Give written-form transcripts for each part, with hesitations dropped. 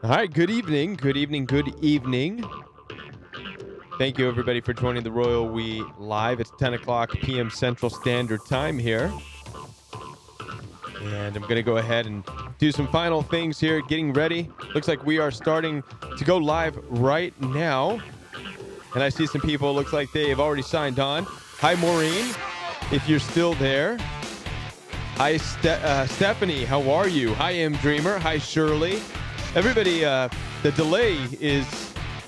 All right, good evening, good evening, good evening. Thank you, everybody, for joining the Royal We Live. It's 10 o'clock p.m. Central Standard Time here. And I'm going to go ahead and do some final things here, getting ready. Looks like we are starting to go live right now. And I see some people, looks like they have already signed on. Hi, Maureen, if you're still there. Hi, Stephanie, how are you? Hi, M Dreamer. Hi, Shirley. Everybody, the delay is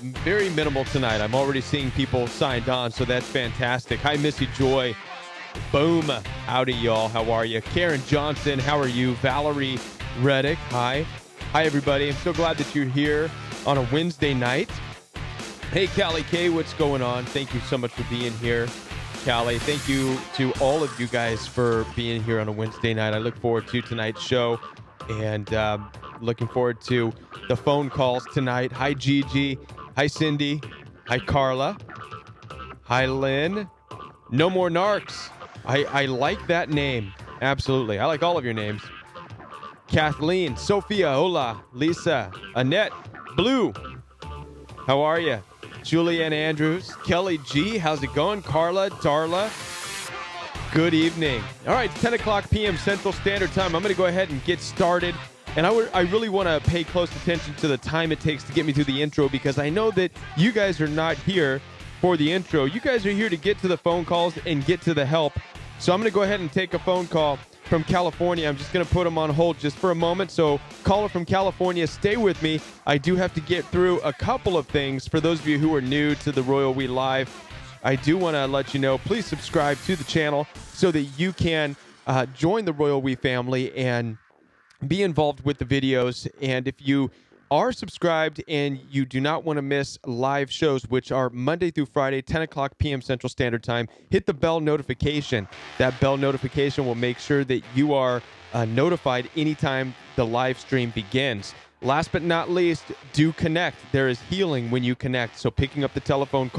very minimal tonight. I'm already seeing people signed on, so that's fantastic. Hi, Missy Joy. Boom. Howdy, y'all. How are you? Karen Johnson, how are you? Valerie Reddick, hi. Hi, everybody. I'm so glad that you're here on a Wednesday night. Hey, Callie K, what's going on? Thank you so much for being here, Callie. Thank you to all of you guys for being here on a Wednesday night. I look forward to tonight's show and looking forward to the phone calls tonight. Hi, Gigi. Hi, Cindy. Hi, Carla. Hi, Lynn. No more narcs. I like that name. Absolutely. I like all of your names. Kathleen, Sophia, hola, Lisa, Annette, Blue. How are you? Julianne Andrews, Kelly G. How's it going? Carla, Darla. Good evening. All right, 10 o'clock p.m. Central Standard Time. I'm going to go ahead and get started. And I really want to pay close attention to the time it takes to get me through the intro because I know that you guys are not here for the intro. You guys are here to get to the phone calls and get to the help. So I'm going to go ahead and take a phone call from California. I'm just going to put them on hold just for a moment. So caller from California, stay with me. I do have to get through a couple of things. For those of you who are new to the Royal We Live, I do want to let you know, please subscribe to the channel so that you can join the Royal We family and be involved with the videos. And if you are subscribed and you do not want to miss live shows, which are Monday through Friday, 10 o'clock p.m. Central Standard Time, hit the bell notification. That bell notification will make sure that you are notified anytime the live stream begins. Last but not least, do connect. There is healing when you connect. So picking up the telephone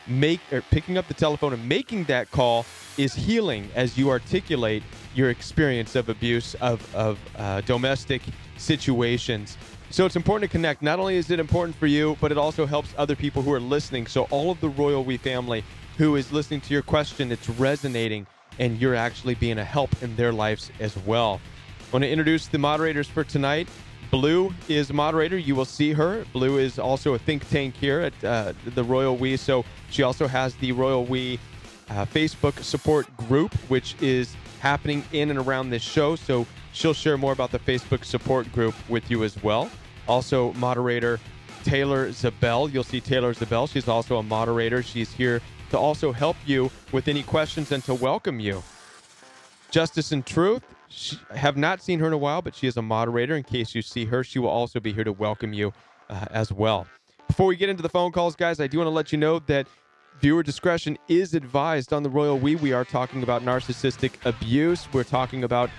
and making that call is healing as you articulate your experience of abuse, of domestic situations. So it's important to connect. Not only is it important for you, but it also helps other people who are listening. So all of the Royal We family who is listening to your question, it's resonating, and you're actually being a help in their lives as well. I want to introduce the moderators for tonight. Blue is a moderator. You will see her. Blue is also a think tank here at the Royal We. So she also has the Royal We Facebook support group, which is happening in and around this show. So she'll share more about the Facebook support group with you as well. Also, moderator Taylor Zabel. You'll see Taylor Zabel. She's also a moderator. She's here to also help you with any questions and to welcome you. Justice and Truth. I have not seen her in a while, but she is a moderator. In case you see her, she will also be here to welcome you as well. Before we get into the phone calls, guys, I do want to let you know that viewer discretion is advised on the Royal We. We are talking about narcissistic abuse. We're talking about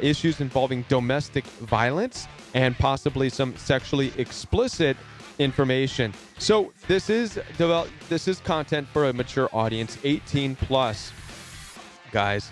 issues involving domestic violence and possibly some sexually explicit information. So this is content for a mature audience, 18 plus, guys.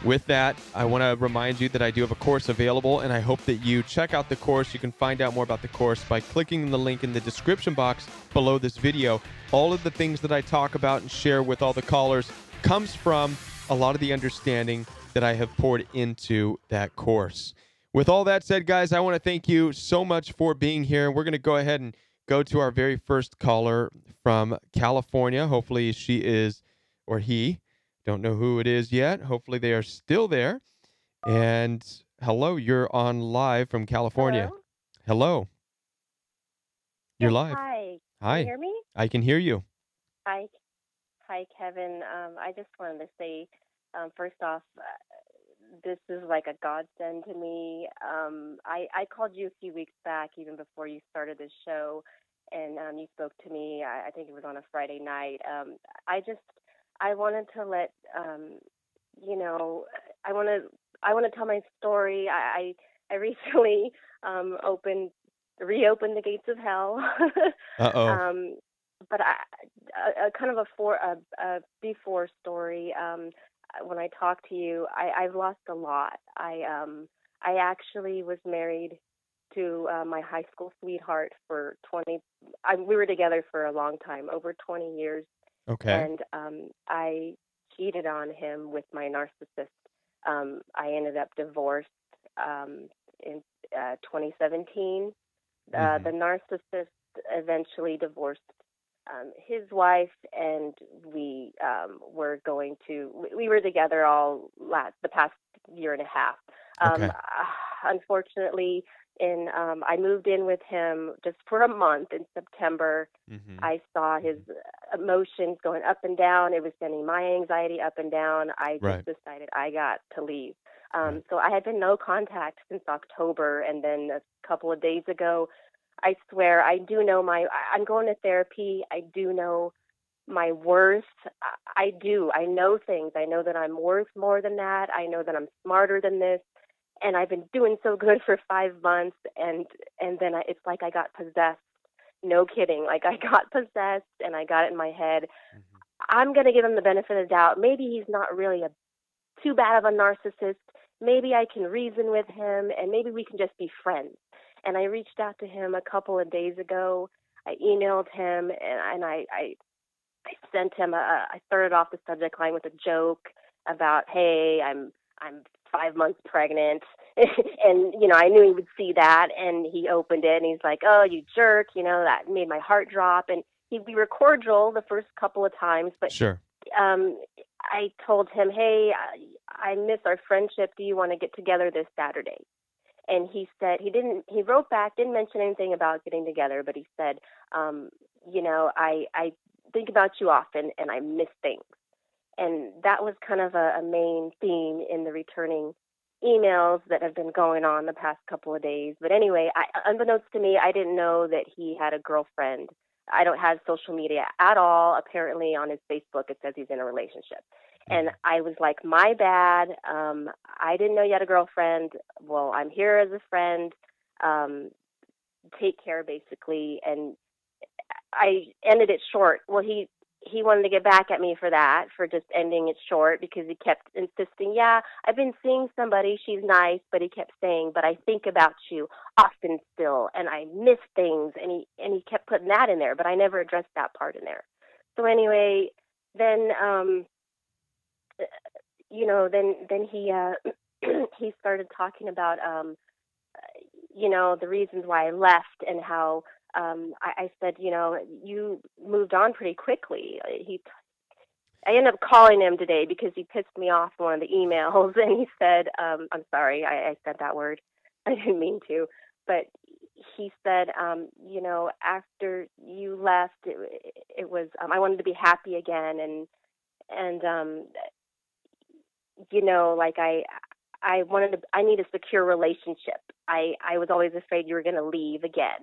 With that, I want to remind you that I do have a course available, and I hope that you check out the course. You can find out more about the course by clicking the link in the description box below this video. All of the things that I talk about and share with all the callers comes from a lot of the understanding that I have poured into that course. With all that said, guys, I want to thank you so much for being here. We're going to go ahead and go to our very first caller from California. Hopefully she is, or he, don't know who it is yet. Hopefully they are still there. And hello, you're on live from California. Hello? Hello. You're Yes, live. hi. Can you Hi. hear me? I can hear you. Hi, hi, Kevin. I just wanted to say, first off, this is like a godsend to me. I called you a few weeks back, even before you started this show, and you spoke to me. I think it was on a Friday night. I wanted to let you know, I want to tell my story. I recently reopened the gates of hell. Uh-oh. um, but a kind of a before story. When I talk to you, I've lost a lot. I actually was married to my high school sweetheart for 20. We were together for a long time, over 20 years, Okay. and I cheated on him with my narcissist. I ended up divorced in 2017. The Mm-hmm. narcissist eventually divorced his wife, and we were together the past year and a half. Okay. Unfortunately, I moved in with him just for a month in September. Mm-hmm. I saw his emotions going up and down. It was sending my anxiety up and down. I just Right. decided I got to leave. Right. So I had been no contact since October, and then a couple of days ago, I swear I do know I'm going to therapy. I do know my worth. I do. I know things. I know that I'm worth more than that. I know that I'm smarter than this. And I've been doing so good for 5 months, and then it's like I got possessed. No kidding. Like I got possessed, and I got it in my head. Mm-hmm. I'm gonna give him the benefit of the doubt. Maybe he's not really too bad of a narcissist. Maybe I can reason with him, and maybe we can just be friends. And I reached out to him a couple of days ago. I emailed him, and I sent him I started off the subject line with a joke about, hey, I'm 5 months pregnant, and I knew he would see that, and he opened it, and he's like, oh, you jerk, that made my heart drop, and we were cordial the first couple of times, but Sure. um, I told him, hey, I miss our friendship. Do you want to get together this Saturday? And he said he wrote back, didn't mention anything about getting together, but he said, I think about you often and I miss things. And that was kind of a main theme in the returning emails that have been going on the past couple of days. But anyway, unbeknownst to me, I didn't know that he had a girlfriend. I don't have social media at all. Apparently on his Facebook, it says he's in a relationship. And I was like, my bad. I didn't know you had a girlfriend. Well, I'm here as a friend. Take care, basically. And I ended it short. Well, he wanted to get back at me for that, for just ending it short, because he kept insisting, yeah, I've been seeing somebody, she's nice, but he kept saying, but I think about you often still, and I miss things, and he kept putting that in there, but I never addressed that part in there. So anyway, then then he he started talking about the reasons why I left, and how I said, you moved on pretty quickly. I ended up calling him today because he pissed me off in one of the emails, and he said, I'm sorry, I said that word. I didn't mean to, but he said, after you left, it was, I wanted to be happy again, and like I need a secure relationship. I was always afraid you were going to leave again.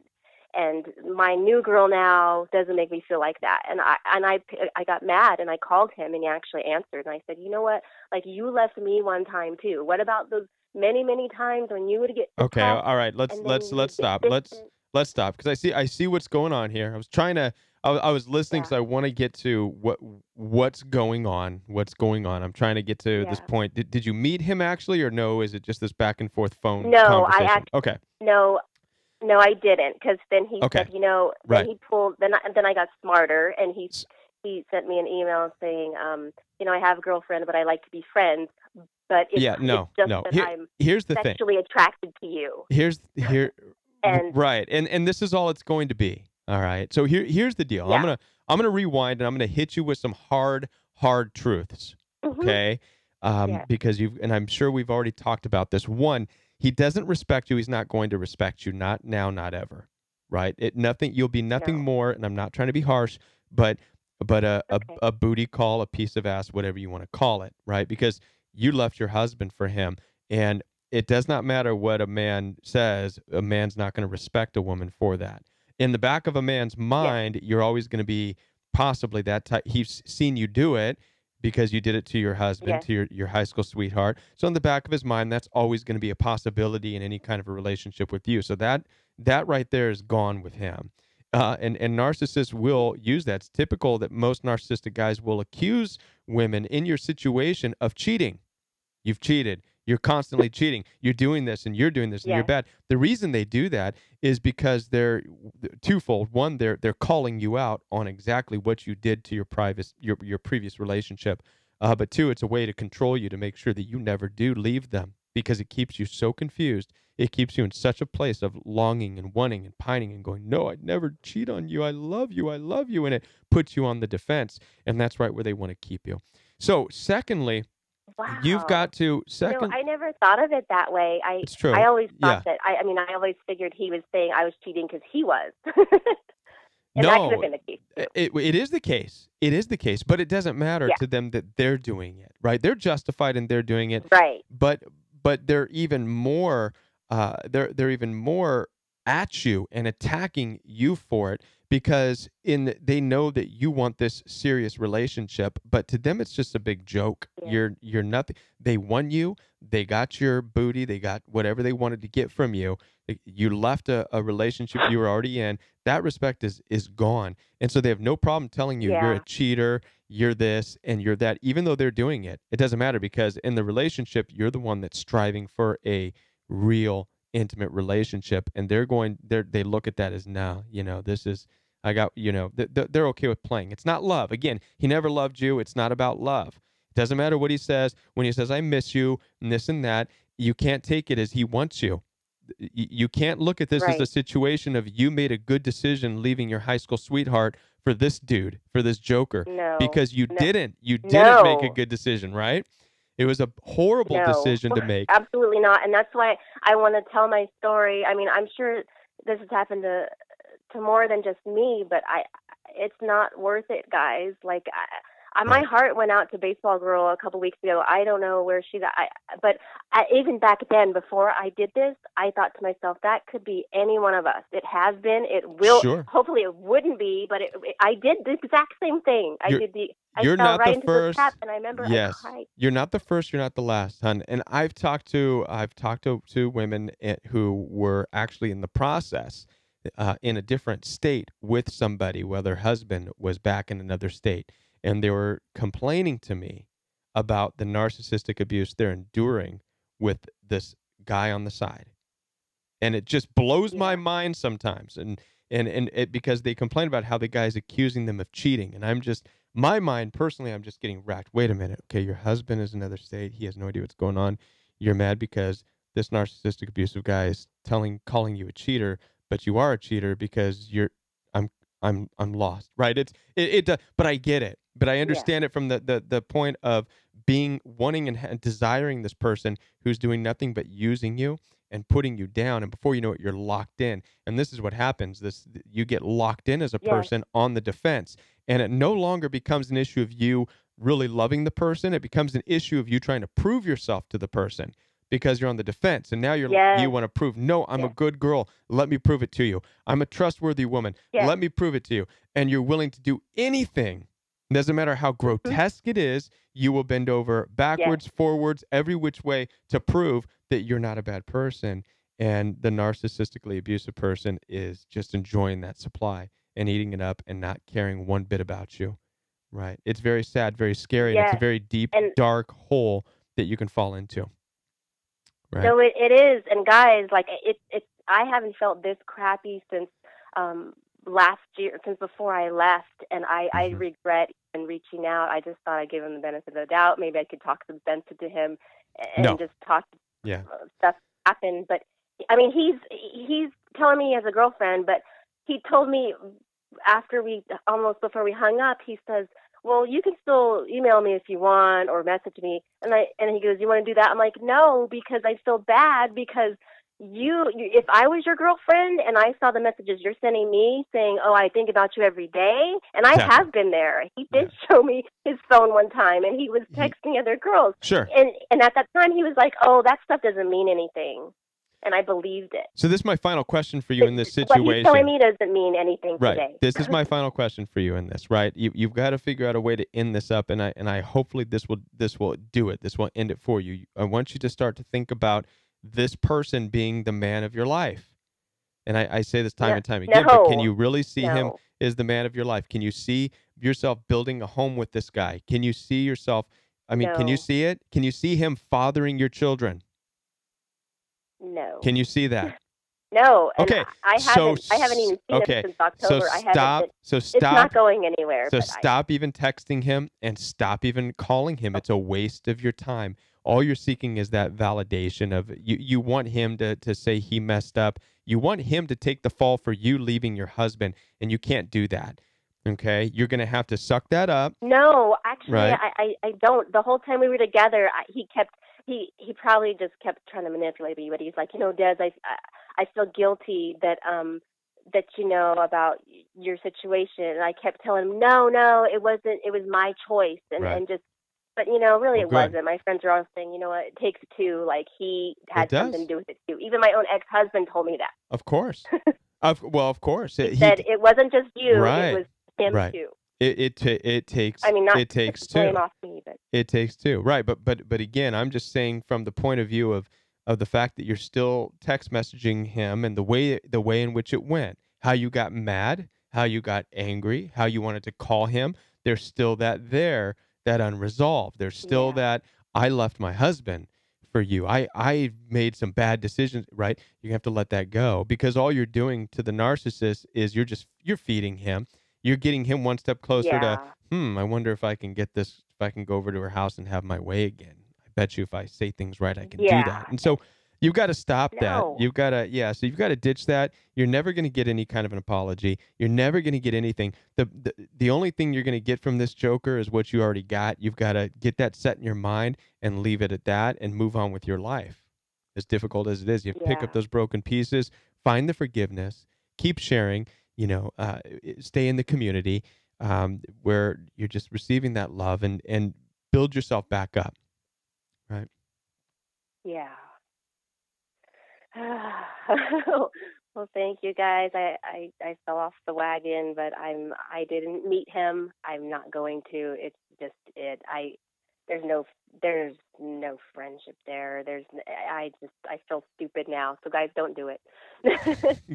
And my new girl now doesn't make me feel like that. And I got mad, and I called him, and he actually answered. And I said, you know what? Like, you left me one time too. What about those many, many times when you would get Okay. depressed All right. Let's and then let's you would let's get stop. distant? Let's stop, because I see what's going on here. I was trying to. I was listening Yeah, because I want to get to what's going on. What's going on? I'm trying to get to this yeah. point. Did you meet him actually, or no? Is it just this back and forth phone No, conversation? Okay. no, no, I didn't, because then he Okay. said, then Right. he pulled, then I got smarter, and he sent me an email saying, I have a girlfriend, but I like to be friends, but Yeah. it's No. just No. that Here. I'm Here's the thing. sexually attracted to you, Here. and Right. And this is all it's going to be. All right. So here's the deal. yeah, I'm gonna rewind, and I'm gonna hit you with some hard truths. mhm, Okay. yeah, Because and I'm sure we've already talked about this. One, he doesn't respect you. He's not going to respect you. Not now, not ever. Right. You'll be nothing no, more. And I'm not trying to be harsh, but okay, a booty call, a piece of ass, whatever you want to call it. Right. Because you left your husband for him, and it does not matter what a man says. A man's not going to respect a woman for that. In the back of a man's yes, mind, you're always going to be possibly that type. He's seen you do it because you did it to your husband, yes, to your high school sweetheart. So in the back of his mind, that's always going to be a possibility in any kind of a relationship with you. So that right there is gone with him. And narcissists will use that. It's typical that most narcissistic guys will accuse women in your situation of cheating. You've cheated. You're constantly cheating. You're doing this and you're doing this and you're Yeah. bad. The reason they do that is because they're twofold. One, they're calling you out on exactly what you did to your previous relationship. But two, it's a way to control you, to make sure that you never do leave them, because it keeps you so confused. It keeps you in such a place of longing and wanting and pining and going, no, I'd never cheat on you. I love you. I love you. And it puts you on the defense. And that's right where they want to keep you. So secondly, you've Wow. got to I never thought of it that way. It's I true. always thought Yeah. that. I mean, I always figured he was saying I was cheating because he was, and that could have No, been the case too. it is the case. It is the case, but it doesn't matter Yeah. to them that they're doing it, right? They're justified and they're doing it, Right. but they're even more they're even more at you and attacking you for it, because they know that you want this serious relationship, but to them it's just a big joke. Yeah. You're nothing. They won you. They got your booty. They got whatever they wanted to get from you. You left a relationship you were already in. That respect is gone. And so they have no problem telling you you're a Yeah. cheater, you're this and you're that, even though they're doing it. It doesn't matter, because in the relationship, you're the one that's striving for a real intimate relationship. And they look at that as, no, this is, I got, they're okay with playing. It's not love. Again, he never loved you. It's not about love. It doesn't matter what he says. When he says, I miss you and this and that, you can't take it as he wants you. You can't look at this as a Right. situation of you made a good decision leaving your high school sweetheart for this dude, for this joker, No. because you No. didn't make a No. good decision, right? It was a horrible No. decision to make. Absolutely not. And that's why I want to tell my story. I mean, I'm sure this has happened to more than just me, but it's not worth it, guys. Like my Right. heart went out to Baseball Girl a couple weeks ago. I don't know where she's at. But even back then, before I did this, I thought to myself, that could be any one of us. It has been. It will. Sure. Hopefully, it wouldn't be. But I did the exact same thing. I You're fell not the right into the first. trap, and I remember I Yes. cried. You're not the first, you're not the last, hon. And I've talked to women who were actually in the process in a different state with somebody, while their husband was back in another state, and they were complaining to me about the narcissistic abuse they're enduring with this guy on the side. And it just blows my Yeah. mind sometimes. And it, because they complain about how the guy's accusing them of cheating, and my mind personally, I'm just getting racked. Wait a minute. Okay, your husband is in another state. He has no idea what's going on. You're mad because this narcissistic abusive guy is calling you a cheater, but you are a cheater because I'm I'm lost, right? But I get it. But I Yeah. understand it from the point of wanting and desiring this person who's doing nothing but using you and putting you down, and before you know it, you're locked in. And this is what happens. You get locked in as a Yes. person on the defense, and it no longer becomes an issue of you really loving the person. It becomes an issue of you trying to prove yourself to the person, because you're on the defense, and now you Yes. want to prove, no, I'm a Yes. good girl. Let me prove it to you. I'm a trustworthy woman. Yes. Let me prove it to you. And you're willing to do anything. Doesn't matter how grotesque it is, you will bend over backwards, forwards, every which way to prove that you're not a bad person. And the narcissistically abusive person is just enjoying that supply and eating it up and not caring one bit about you. Right. It's very sad, very scary, and it's a Yes. very deep, And dark hole that you can fall into. Right. no, it is. And guys, like it's I haven't felt this crappy since last year, since before I left, and I Mhm. regret even reaching out. I just thought I'd give him the benefit of the doubt. Maybe I could talk some sense into him and No. just talk Yeah. stuff happened. But I mean, he's telling me he has a girlfriend, but he told me almost before we hung up, he says, well, you can still email me if you want or message me. And he goes, you want to do that? I'm like, no, because I feel bad because if I was your girlfriend and I saw the messages you're sending me saying, oh, I think about you every day, and I Exactly. have been there. He did show me his phone one time, and he was texting other girls. Sure. And at that time, he was like, oh, that stuff doesn't mean anything. And I believed it. So this is my final question for you in this What he's situation. telling me doesn't mean anything Right. today. This is my final question for you in this, right? You've got to figure out a way to end this up, and I hopefully this will do it. This will end it for you. I want you to start to think about this person being the man of your life. And I say this time and time again, but can you really see him as the man of your life? Can you see yourself building a home with this guy? Can you see yourself I mean, can you No. see it? Can you see him fathering your children? No. Can you see that? No, and Okay, I haven't even seen him since October. I haven't been. It's not going anywhere. So But stop even texting him and stop even calling him. It's a waste of your time. All you're seeking is that validation of you. You want him to say he messed up. You want him to take the fall for you leaving your husband, and you can't do that. Okay, you're gonna have to suck that up, no, actually, right? I don't. The whole time we were together, he probably just kept trying to manipulate me. But he's like, Des, I feel guilty that about your situation. And I kept telling him, no, it wasn't. It was my choice, Right. and just. But really, Well, it good. wasn't. My friends are all saying, it takes two. Like he It had something to does. do with it too. Even my own ex-husband told me that. Of course. Of course. He said it wasn't just you; it Right. was him Right. too. It I takes mean, not it to takes blame two. off me, but It takes two. Right. But again, I'm just saying from the point of view of the fact that you're still text messaging him and the way in which it went, how you got mad, how you got angry, how you wanted to call him. There's still that unresolved. There's still yeah, that I left my husband for you. I made some bad decisions, right? You have to let that go because all you're doing to the narcissist is you're feeding him. You're getting him one step closer to, yeah, I wonder if I can get this, if I can go over to her house and have my way again. I bet you if I say things right, I can do that. yeah. And so you've got to stop that. No, You've got to, yeah. So you've got to ditch that. You're never going to get any kind of an apology. You're never going to get anything. The only thing you're going to get from this Joker is what you already got. You've got to get that set in your mind and leave it at that and move on with your life. As difficult as it is, you pick yeah, up those broken pieces, find the forgiveness, keep sharing, stay in the community where you're just receiving that love and build yourself back up, right? yeah. Well, thank you guys. I fell off the wagon, but I didn't meet him. I'm not going to. It's just it. There's no there's no friendship there. I feel stupid now. So guys, don't do it.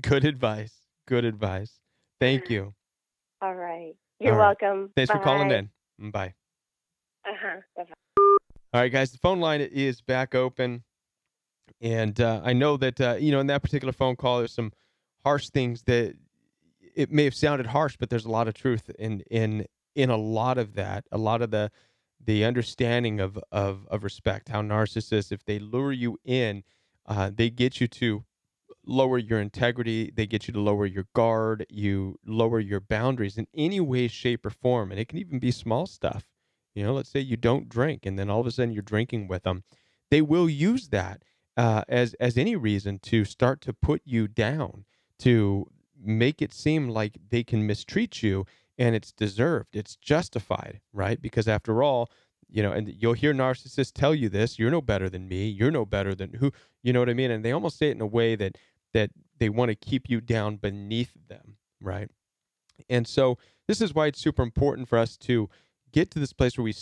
Good advice. Good advice. Thank you. All right. All You're right. welcome. Thanks for calling Bye. in. Bye. Uh-huh. Bye. All right, guys. The phone line is back open. And I know that, in that particular phone call, there's some harsh things that it may have sounded harsh, but there's a lot of truth in a lot of that, a lot of the understanding of respect, how narcissists, if they lure you in, they get you to lower your integrity, they get you to lower your guard, you lower your boundaries in any way, shape, or form. And it can even be small stuff. Let's say you don't drink and then all of a sudden you're drinking with them. They will use that as any reason to start to put you down, to make it seem like they can mistreat you, and it's deserved, it's justified, right? Because after all, and you'll hear narcissists tell you this: you're no better than me, you're no better than who, you know what I mean? And they almost say it in a way that they want to keep you down beneath them, right? And so this is why it's super important for us to get to this place where you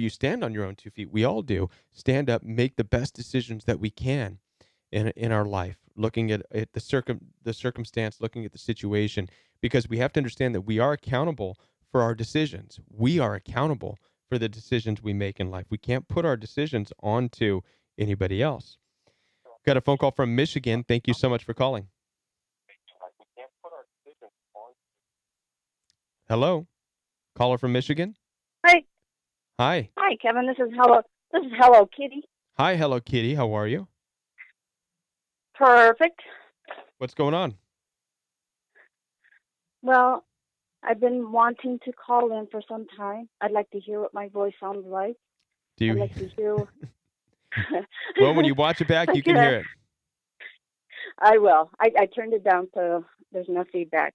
stand on your own 2 feet. We all do. Stand up, make the best decisions that we can in our life, looking at the circumstance, looking at the situation, because we have to understand that we are accountable for our decisions. We are accountable for the decisions we make in life. We can't put our decisions onto anybody else. Got a phone call from Michigan. Thank you so much for calling. Hello, caller from Michigan. Hi, Hi. hi, Kevin. This is Hello. This is Hello Kitty. Hi, Hello Kitty. How are you? Perfect. What's going on? Well, I've been wanting to call in for some time. I'd like to hear what my voice sounds like. Do I'd you? like to hear. Well, when you watch it back, you can hear it. I will. I turned it down so there's no feedback.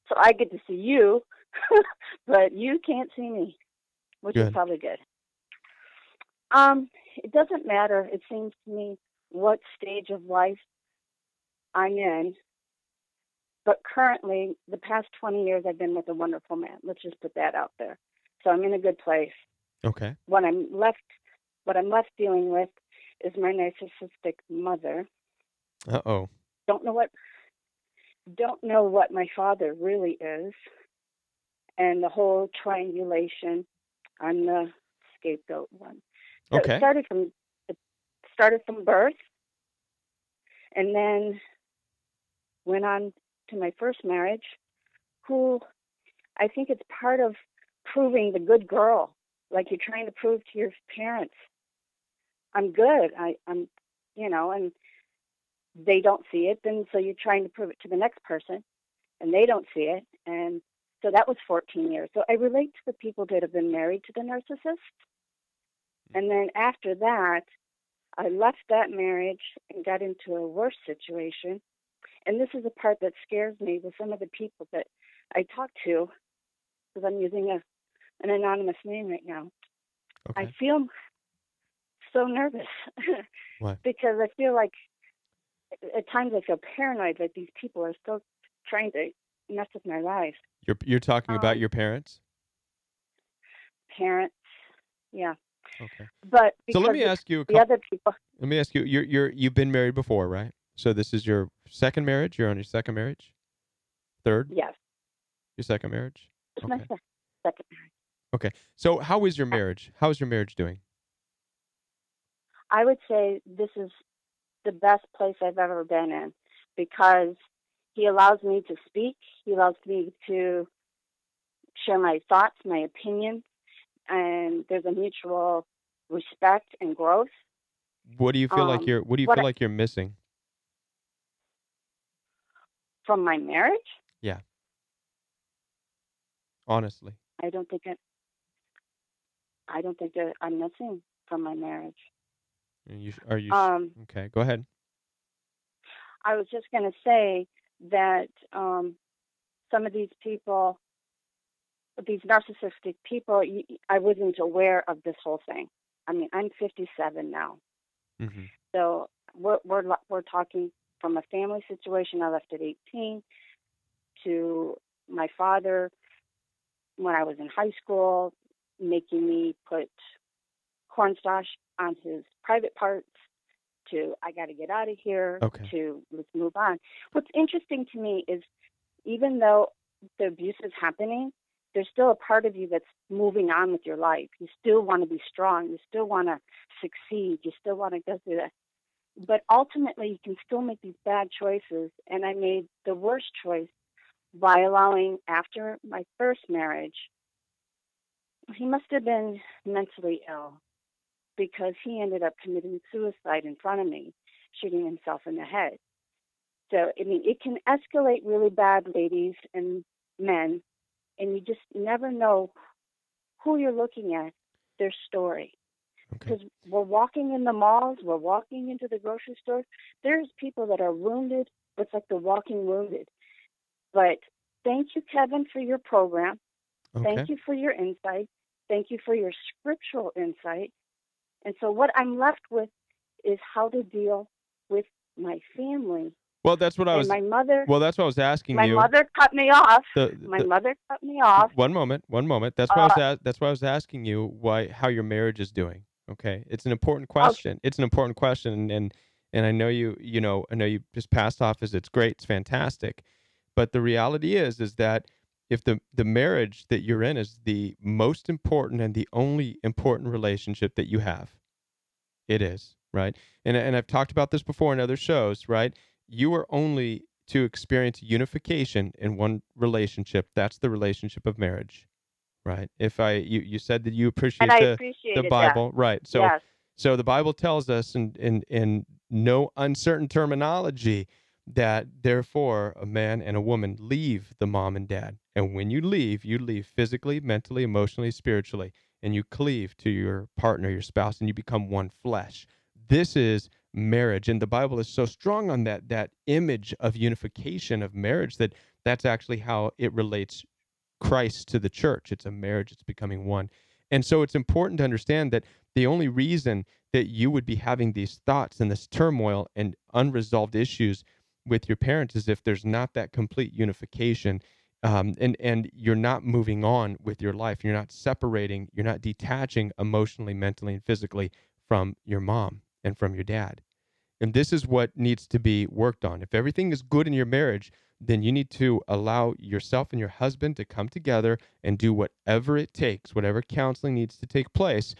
So I get to see you, but you can't see me, which is Good. probably good. It doesn't matter, it seems to me, what stage of life I'm in. But currently, the past 20 years, I've been with a wonderful man. Let's just put that out there. So I'm in a good place. Okay. What I'm left dealing with is my narcissistic mother. Uh-oh. Don't know what my father really is, and the whole triangulation. I'm the scapegoat one. So Okay. it started from birth, and then went on to my first marriage, who I think it's part of proving the good girl, like you're trying to prove to your parents, I'm good. I'm, and they don't see it. Then so you're trying to prove it to the next person, and they don't see it. And so that was 14 years. So I relate to the people that have been married to the narcissist. And then after that, I left that marriage and got into a worse situation. And this is the part that scares me with some of the people that I talk to, because I'm using an anonymous name right now. Okay. I feel so nervous Why? because I feel like at times I feel paranoid that these people are still trying to mess with my life. You're talking about your parents? Parents, yeah. Okay. But So because let me ask you the other people, let me ask you, you've been married before, right? So this is your second marriage? You're on your second marriage? Third? yes, Your second marriage? it's my Okay. second marriage. Okay. So how is your marriage? How is your marriage doing? I would say this is the best place I've ever been in, because he allows me to speak. He allows me to share my thoughts, my opinions, and there's a mutual respect and growth. What do you feel like What you're missing? from my marriage, Yeah. Honestly. I don't think that I'm missing from my marriage. Okay, go ahead. I was just going to say that some of these people, these narcissistic people, I wasn't aware of this whole thing. I mean, I'm 57 now, Mhm. so we're talking from a family situation I left at 18 to my father when I was in high school, making me put cornstarch on his private parts, to I got to get out of here, Okay. to let's move on. What's interesting to me is even though the abuse is happening, there's still a part of you that's moving on with your life. You still want to be strong. You still want to succeed. You still want to go through that. But ultimately, you can still make these bad choices. And I made the worst choice by allowing, after my first marriage, he must have been mentally ill, because he ended up committing suicide in front of me, shooting himself in the head. So, I mean, it can escalate really bad, ladies and men, and you just never know who you're looking at, their story. Okay. Because we're walking in the malls, we're walking into the grocery store. There's people that are wounded. It's like the walking wounded. But thank you, Kevin, for your program. Okay. Thank you for your insight. Thank you for your scriptural insight. And so what I'm left with is how to deal with my family. Well, that's what I was my mother. Well, that's what I was asking My you. mother cut me off. My mother cut me off. One moment. That's why I was asking you how your marriage is doing. Okay? It's an important question. Okay. It's an important question, and I know I know you just passed off as it's great, it's fantastic. But the reality is that if the marriage that you're in is the most important and the only important relationship that you have, it is, right? And I've talked about this before in other shows, right? You are only to experience unification in one relationship. That's the relationship of marriage, right? You said that you And appreciate I the appreciated that. Bible, right? Yes. So the Bible tells us in no uncertain terminology that therefore a man and a woman leave the mom and dad. And when you leave physically, mentally, emotionally, spiritually, and you cleave to your partner, your spouse, and you become one flesh. This is marriage. And the Bible is so strong on that image of unification of marriage that's actually how it relates Christ to the church. It's a marriage, it's becoming one. And so it's important to understand that the only reason that you would be having these thoughts and this turmoil and unresolved issues with your parents is if there's not that complete unification, and you're not moving on with your life. You're not separating, you're not detaching emotionally, mentally, and physically from your mom and from your dad. And this is what needs to be worked on. If everything is good in your marriage, then you need to allow yourself and your husband to come together and do whatever it takes, whatever counseling needs to take place,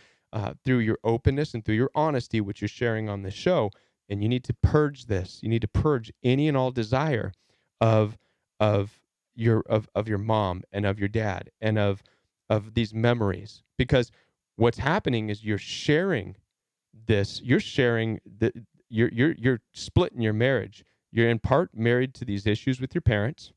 through your openness and through your honesty, which you're sharing on this show. And you need to purge this. You need to purge any and all desire of of your mom and of your dad and of these memories, because what's happening is you're sharing this. You're sharing the you're splitting your marriage. You're in part married to these issues with your parents,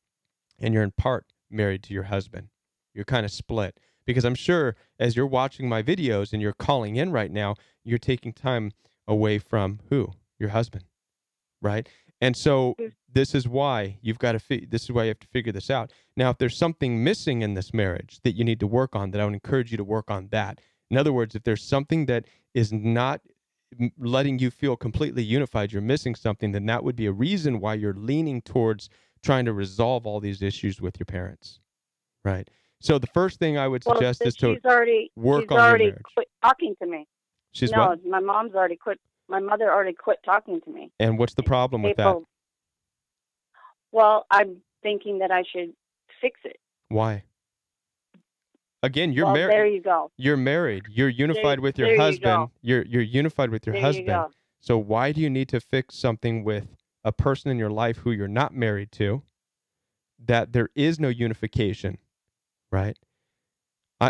and you're in part married to your husband. You're kind of split, because I'm sure as you're watching my videos and you're calling in right now, you're taking time away from who? Your husband, right? And so this is why you've got to this is why you have to figure this out. Now, if there's something missing in this marriage that you need to work on, then I would encourage you to work on that. In other words, if there's something that is not letting you feel completely unified, you're missing something, then that would be a reason why you're leaning towards trying to resolve all these issues with your parents, right? So the first thing I would suggest is to work on your marriage. Quit talking to me. She's no, what? My mom's already quit. My mother already quit talking to me. And what's the problem with that? Well, I'm thinking that I should fix it. Why? Again, you're married. There you go. You're married. You're unified with your husband. You're unified with your husband. So why do you need to fix something with a person in your life who you're not married to, that there is no unification, right?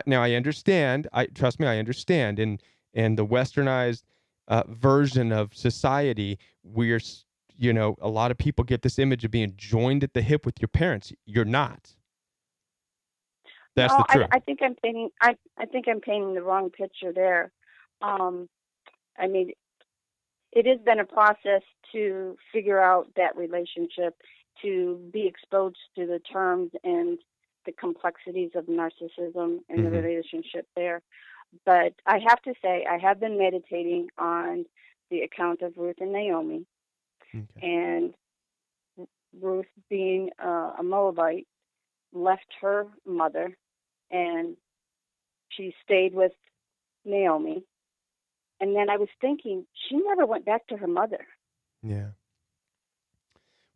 Now, I understand. Trust me, I understand. In the westernized version of society, we're, a lot of people get this image of being joined at the hip with your parents. You're not. That's the truth. I think I'm painting. I think I'm painting the wrong picture there. I mean, it has been a process to figure out that relationship, to be exposed to the terms and the complexities of narcissism and the relationship there. But I have to say, I have been meditating on the account of Ruth and Naomi, and Ruth, being a Moabite, left her mother, and she stayed with Naomi. And then I was thinking, she never went back to her mother. Yeah.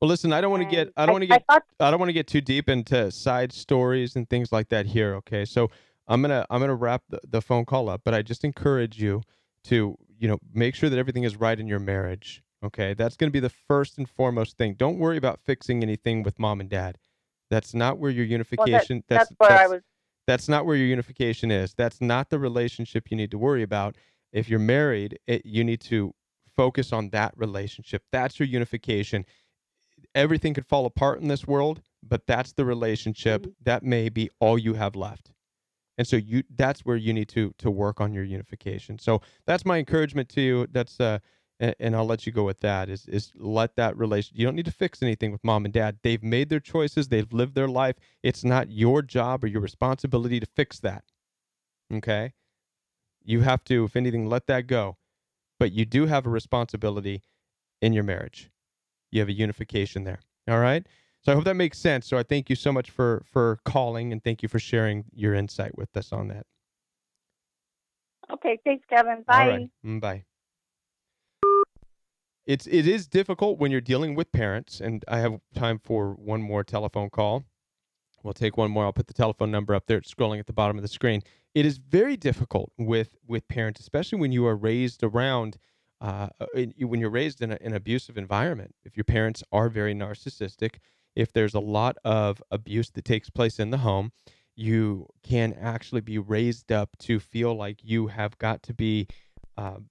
Well, listen, I don't want to get too deep into side stories and things like that here. Okay, so I'm gonna wrap the phone call up, but I just encourage you to make sure that everything is right in your marriage. Okay, that's going to be the first and foremost thing. Don't worry about fixing anything with mom and dad. That's not where your unification. Well, that's not where your unification is. That's not the relationship you need to worry about. If you're married, you need to focus on that relationship. That's your unification. Everything could fall apart in this world, but that's the relationship. That may be all you have left. And so that's where you need to work on your unification. So that's my encouragement to you. That's and I'll let you go with that, is let that relation. You don't need to fix anything with mom and dad. They've made their choices. They've lived their life. It's not your job or your responsibility to fix that. Okay? You have to, if anything, let that go. But you do have a responsibility in your marriage. You have a unification there. All right? So I hope that makes sense. So I thank you so much for calling, and thank you for sharing your insight with us on that. Okay, thanks, Kevin. Bye. All right. Bye. It is difficult when you're dealing with parents, and I have time for one more telephone call. We'll take one more. I'll put the telephone number up there. It's scrolling at the bottom of the screen. It is very difficult with parents, especially when you are raised around, when you're raised in an abusive environment. If your parents are very narcissistic, if there's a lot of abuse that takes place in the home, you can actually be raised up to feel like you have got to be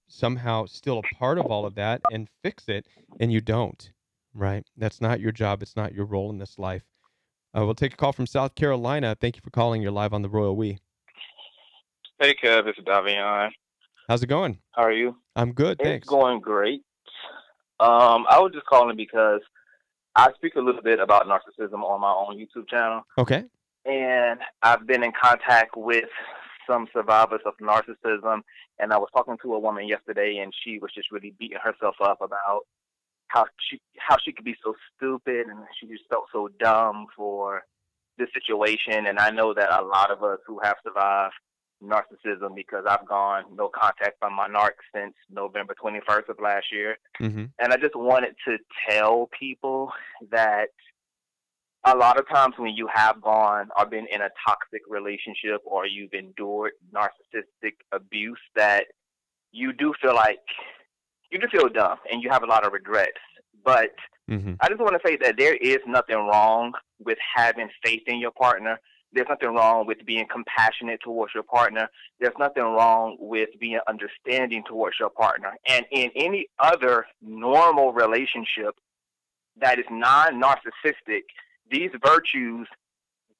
somehow still a part of all of that and fix it, and you don't, right? That's not your job. It's not your role in this life. We'll take a call from South Carolina. Thank you for calling. You're live on the Royal We. Hey, Kev, it's Davion. How's it going? How are you? I'm good, thanks. It's going great. I was just calling because I speak a little bit about narcissism on my own YouTube channel. Okay. And I've been in contact with some survivors of narcissism, and I was talking to a woman yesterday, and she was just really beating herself up about how she could be so stupid, and she just felt so dumb for this situation. And I know that a lot of us who have survived narcissism, because I've gone no contact from my narc since November 21st of last year. And I just wanted to tell people that a lot of times when you have gone or been in a toxic relationship or you've endured narcissistic abuse, that you do feel like you do feel dumb and you have a lot of regrets. But Hmm. I just want to say that there is nothing wrong with having faith in your partner. There's nothing wrong with being compassionate towards your partner. There's nothing wrong with being understanding towards your partner. And in any other normal relationship that is non-narcissistic, these virtues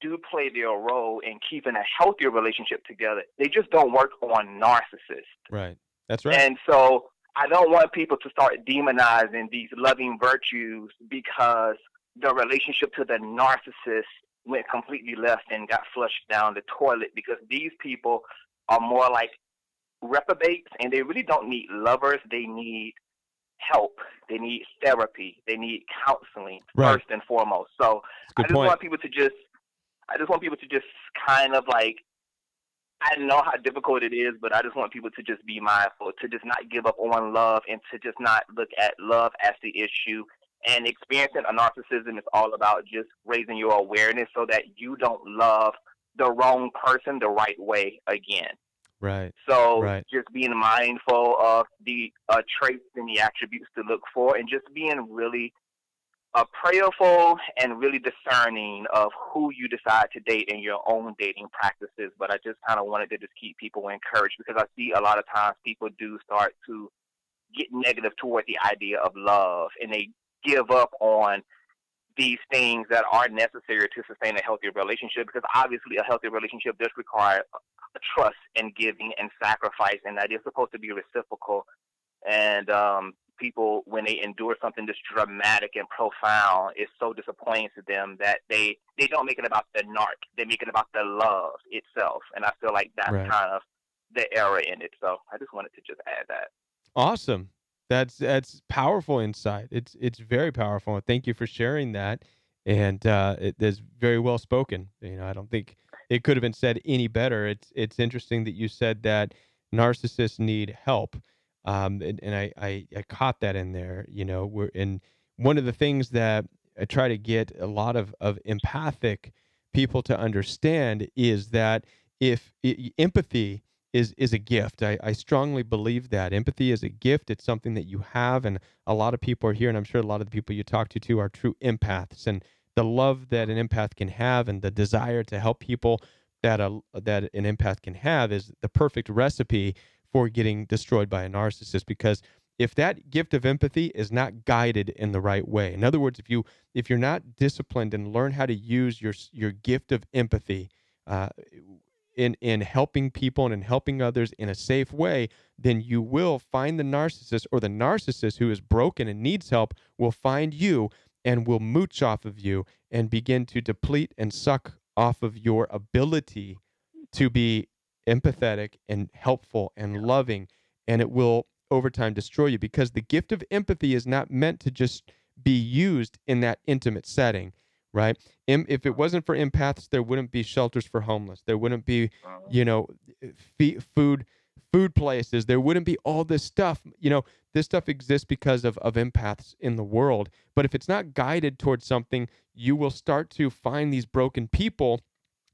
do play their role in keeping a healthier relationship together. They just don't work on narcissists. Right. That's right. And so I don't want people to start demonizing these loving virtues because the relationship to the narcissist went completely left and got flushed down the toilet, because these people are more like reprobates and they really don't need lovers. They need help. They need therapy. They need counseling Right. first and foremost. So That's a good point. I just want people to just kind of like, I know how difficult it is, but I just want people to just be mindful, to just not give up on love, and to just not look at love as the issue. And experiencing a narcissism is all about just raising your awareness so that you don't love the wrong person the right way again. Right. So Right. just being mindful of the traits and the attributes to look for, and just being really prayerful and really discerning of who you decide to date in your own dating practices. But I just kind of wanted to just keep people encouraged, because I see a lot of times people do start to get negative toward the idea of love, and they give up on these things that are necessary to sustain a healthy relationship, because obviously a healthy relationship does require trust and giving and sacrifice, and that is supposed to be reciprocal. And people, when they endure something this dramatic and profound, it's so disappointing to them that they don't make it about the narc. They make it about the love itself. And I feel like that's Right. kind of the error in it. So I just wanted to just add that. Awesome. That's powerful insight. It's very powerful. And thank you for sharing that. And it is very well spoken. You know, I don't think it could have been said any better. It's interesting that you said that narcissists need help. And I caught that in there. You know, we're in one of the things that I try to get a lot of empathic people to understand is that if empathy is a gift. I strongly believe that empathy is a gift. It's something that you have, and a lot of people are here, and I'm sure a lot of the people you talk to too are true empaths. And the love that an empath can have, and the desire to help people that that an empath can have, is the perfect recipe for getting destroyed by a narcissist. Because if that gift of empathy is not guided in the right way, in other words, if you're not disciplined and learn how to use your gift of empathy, uh, in helping people and in helping others in a safe way, then you will find the narcissist, or the narcissist who is broken and needs help will find you and will mooch off of you and begin to deplete and suck off of your ability to be empathetic and helpful and loving. And it will over time destroy you, because the gift of empathy is not meant to just be used in that intimate setting, right? If it wasn't for empaths, there wouldn't be shelters for homeless. There wouldn't be, you know, food places. There wouldn't be all this stuff. You know, this stuff exists because of empaths in the world. But if it's not guided towards something, you will start to find these broken people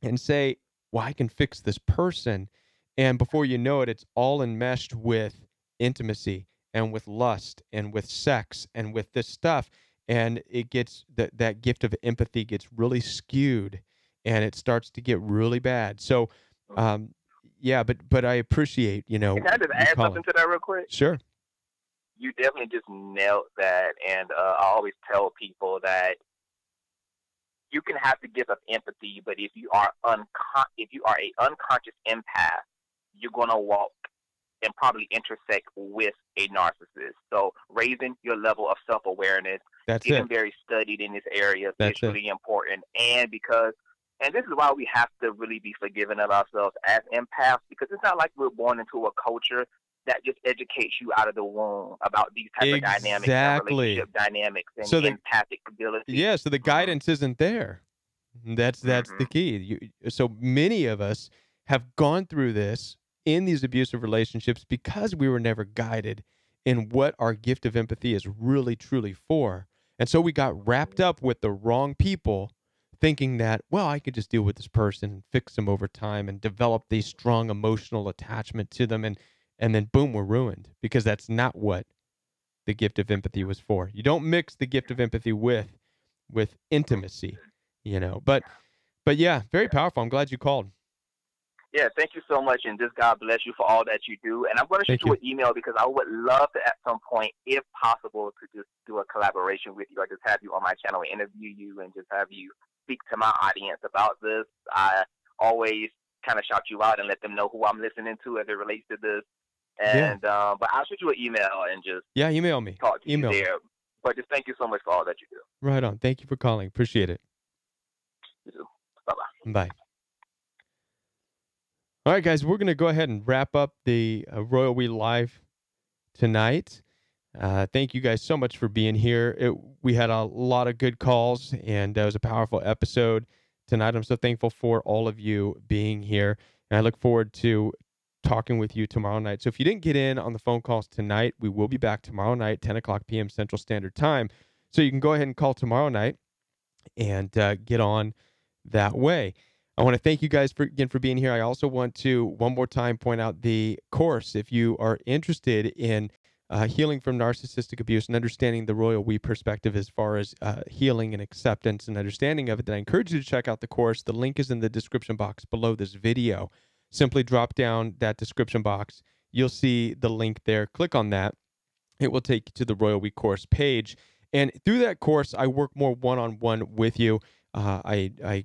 and say, well, I can fix this person. And before you know it, it's all enmeshed with intimacy and with lust and with sex and with this stuff. And it gets that gift of empathy gets really skewed, and it starts to get really bad. So, yeah, but I appreciate, you know, Can I just you add calling. something to that real quick? Sure. You definitely just nailed that. And I always tell people that you can have the gift of empathy, but if you are if you are a unconscious empath, you're gonna walk and probably intersect with a narcissist. So raising your level of self-awareness, That's getting it. very studied in this area That's is it. really important. And this is why we have to really be forgiving of ourselves as empaths, because it's not like we're born into a culture that just educates you out of the womb about these type of dynamics and Exactly. relationship dynamics and So the empathic ability. Yeah, so the guidance isn't there. That's the key. So many of us have gone through this in these abusive relationships because we were never guided in what our gift of empathy is really truly for. And so we got wrapped up with the wrong people thinking that, well, I could just deal with this person and fix them over time and develop these strong emotional attachment to them. And then boom, we're ruined, because that's not what the gift of empathy was for. You don't mix the gift of empathy with intimacy, but yeah, very powerful. I'm glad you called. Yeah, thank you so much, and just God bless you for all that you do. And I'm going to shoot you an email, because I would love to, at some point, if possible, to just do a collaboration with you, or just have you on my channel and interview you and just have you speak to my audience about this. I always kind of shout you out and let them know who I'm listening to as it relates to this. And but I'll shoot you an email and just email me. Talk to you there. But just thank you so much for all that you do. Right on. Thank you for calling. Appreciate it. You too. Bye-bye. Bye. All right, guys, we're going to go ahead and wrap up the Royal We Live tonight. Thank you guys so much for being here. We had a lot of good calls, and it was a powerful episode tonight. I'm so thankful for all of you being here, and I look forward to talking with you tomorrow night. So if you didn't get in on the phone calls tonight, we will be back tomorrow night, 10 o'clock p.m. Central Standard Time. So you can go ahead and call tomorrow night and get on that way. I want to thank you guys again for being here. I also want to one more time point out the course. If you are interested in healing from narcissistic abuse and understanding the Royal We perspective as far as healing and acceptance and understanding of it, then I encourage you to check out the course. The link is in the description box below this video. Simply drop down that description box. You'll see the link there. Click on that. It will take you to the Royal We course page. And through that course, I work more one-on-one with you. I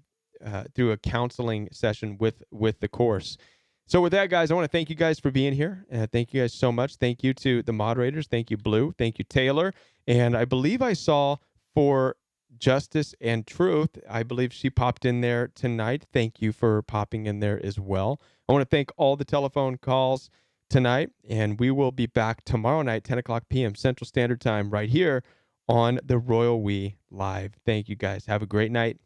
through a counseling session with the course. So with that, guys, I want to thank you guys for being here. Thank you guys so much. Thank you to the moderators. Thank you, Blue. Thank you, Taylor. And I believe I saw for Justice and Truth, I believe she popped in there tonight. Thank you for popping in there as well. I want to thank all the telephone calls tonight, and we will be back tomorrow night, 10 o'clock p.m. Central Standard Time, right here on the Royal We Live. Thank you, guys. Have a great night.